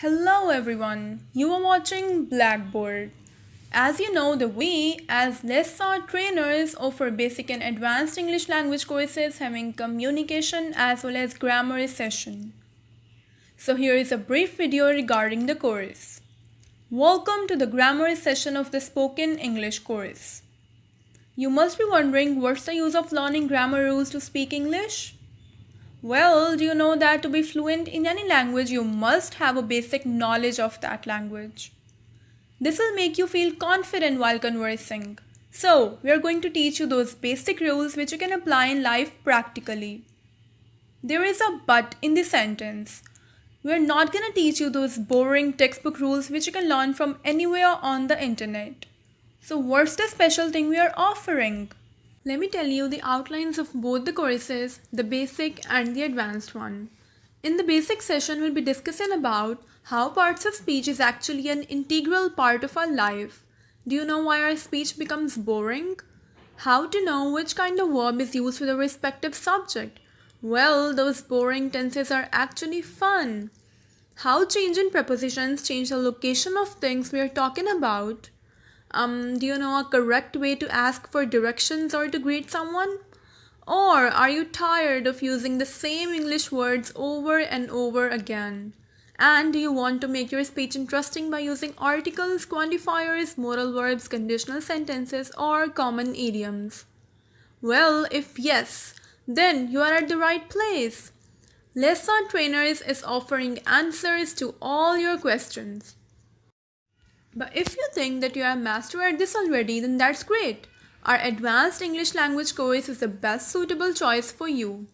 Hello everyone, you are watching Blackboard. As you know, we as lesson trainers offer basic and advanced English language courses having communication as well as grammar session. So here is a brief video regarding the course. Welcome to the grammar session of the spoken English course. You must be wondering what's the use of learning grammar rules to speak English? Well, do you know that to be fluent in any language, you must have a basic knowledge of that language. This will make you feel confident while conversing. So, we are going to teach you those basic rules which you can apply in life practically. There is a but in the sentence. We are not going to teach you those boring textbook rules which you can learn from anywhere on the internet. So, what's the special thing we are offering? Let me tell you the outlines of both the courses, the basic and the advanced one. In the basic session, we'll be discussing about how parts of speech is actually an integral part of our life. Do you know why our speech becomes boring? How to know which kind of verb is used for the respective subject? Well, those boring tenses are actually fun. How change in prepositions change the location of things we are talking about? Do you know a correct way to ask for directions or to greet someone? Or are you tired of using the same English words over and over again? And do you want to make your speech interesting by using articles, quantifiers, modal verbs, conditional sentences, or common idioms? Well, if yes, then you are at the right place. Lesson Trainers is offering answers to all your questions. But if you think that you are a master at this already, then that's great. Our advanced English language course is the best suitable choice for you.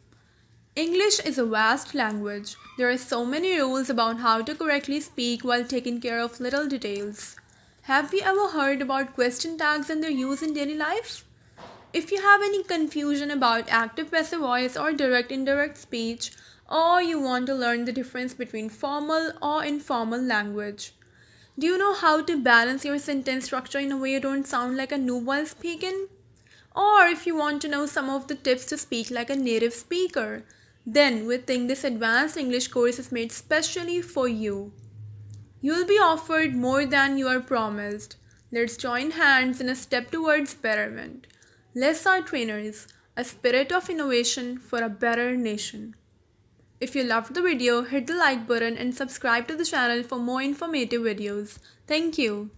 English is a vast language. There are so many rules about how to correctly speak while taking care of little details. Have you ever heard about question tags and their use in daily life? If you have any confusion about active passive voice or direct indirect speech, or you want to learn the difference between formal or informal language, do you know how to balance your sentence structure in a way you don't sound like a noob while speaking? Or if you want to know some of the tips to speak like a native speaker, then we think this advanced English course is made specially for you. You will be offered more than you are promised. Let's join hands in a step towards betterment. Let's our trainers, a spirit of innovation for a better nation. If you loved the video, hit the like button and subscribe to the channel for more informative videos. Thank you.